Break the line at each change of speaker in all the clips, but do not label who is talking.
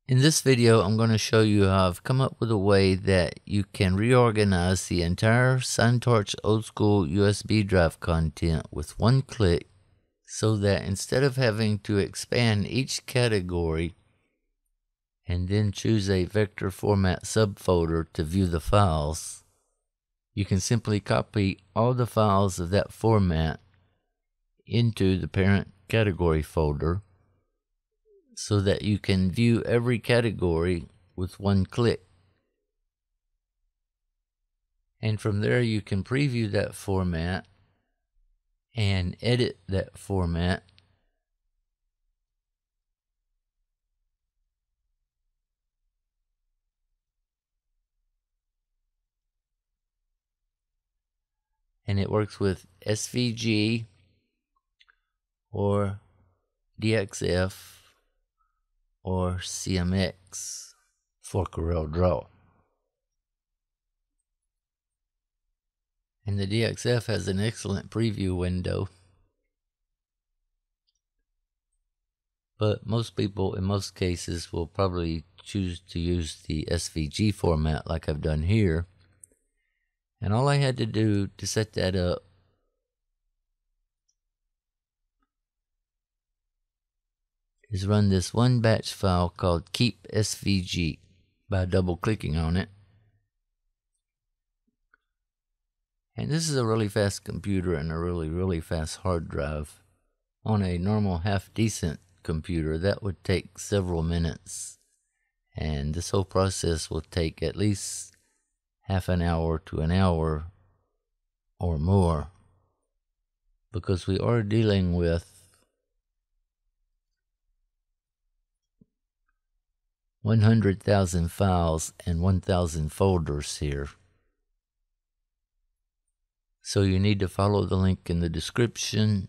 In this video, I'm going to show you how I've come up with a way that you can reorganize the entire SignTorch old school USB drive content with one click, so that instead of having to expand each category and then choose a vector format subfolder to view the files, you can simply copy all the files of that format into the parent category folder, so that you can view every category with one click. And from there you can preview that format and edit that format and it works with SVG or DXF or CMX for CorelDRAW. And the DXF has an excellent preview window, but most people in most cases will probably choose to use the SVG format like I've done here. And all I had to do to set that up is run this one batch file called keep SVG by double clicking on it. And this is a really fast computer and a really fast hard drive. On a normal half decent computer, that would take several minutes, and this whole process will take at least half an hour to an hour or more, because we are dealing with 100,000 files and 1,000 folders here. So you need to follow the link in the description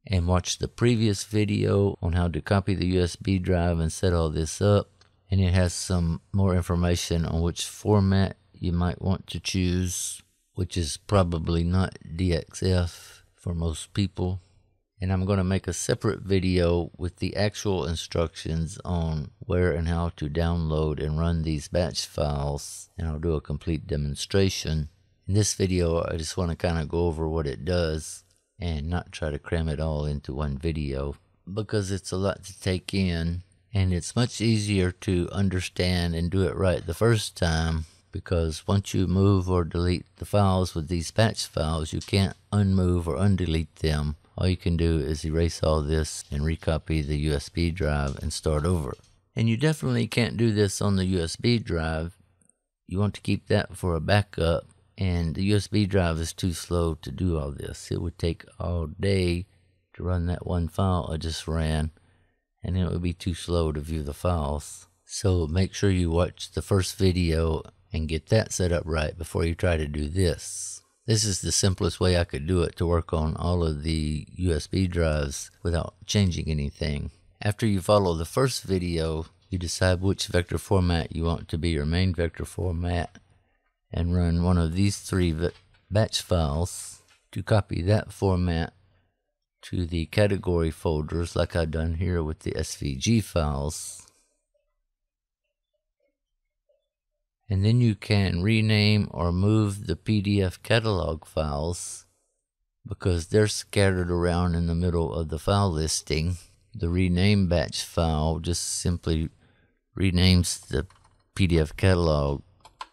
and watch the previous video on how to copy the USB drive and set all this up. And it has some more information on which format you might want to choose, which is probably not DXF for most people. And I'm going to make a separate video with the actual instructions on where and how to download and run these batch files, and I'll do a complete demonstration. In this video, I just want to kind of go over what it does and not try to cram it all into one video, because it's a lot to take in, and it's much easier to understand and do it right the first time, because once you move or delete the files with these batch files, you can't unmove or undelete them. All you can do is erase all this and recopy the USB drive and start over. And you definitely can't do this on the USB drive. You want to keep that for a backup, and the USB drive is too slow to do all this. It would take all day to run that one file I just ran, and it would be too slow to view the files. So make sure you watch the first video and get that set up right before you try to do this. This is the simplest way I could do it to work on all of the USB drives without changing anything. After you follow the first video, you decide which vector format you want to be your main vector format and run one of these three batch files to copy that format to the category folders like I've done here with the SVG files. And then you can rename or move the PDF catalog files, because they're scattered around in the middle of the file listing. The rename batch file just simply renames the PDF catalog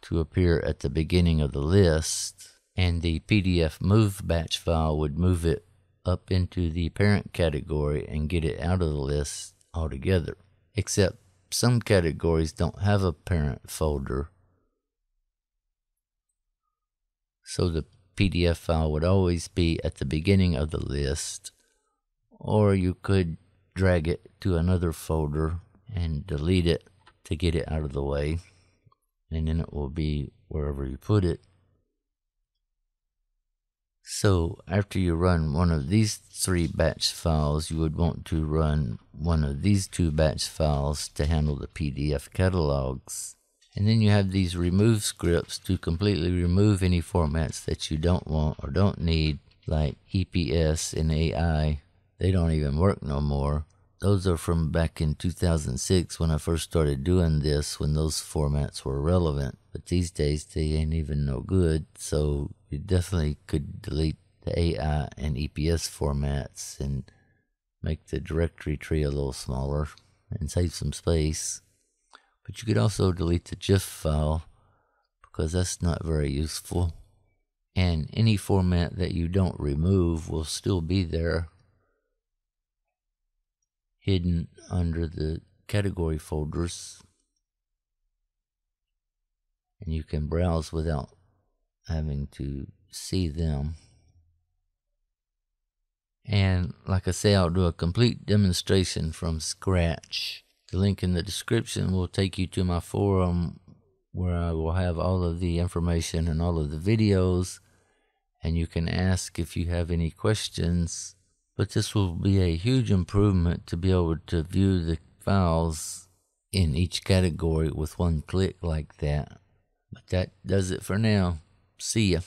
to appear at the beginning of the list, and the PDF move batch file would move it up into the parent category and get it out of the list altogether. Except some categories don't have a parent folder, so the PDF file would always be at the beginning of the list, or you could drag it to another folder and delete it to get it out of the way, and then it will be wherever you put it. So after you run one of these three batch files, you would want to run one of these two batch files to handle the PDF catalogs. And then you have these remove scripts to completely remove any formats that you don't want or don't need, like EPS and AI. They don't even work no more. those are from back in 2006 when I first started doing this, when those formats were relevant. But these days they ain't even no good, so you definitely could delete the AI and EPS formats and make the directory tree a little smaller and save some space. But you could also delete the GIF file, because that's not very useful. And any format that you don't remove will still be there, hidden under the category folders, and you can browse without having to see them. And like I say, I'll do a complete demonstration from scratch. The link in the description will take you to my forum, where I will have all of the information and all of the videos, and you can ask if you have any questions. But this will be a huge improvement to be able to view the files in each category with one click like that. But that does it for now. See ya.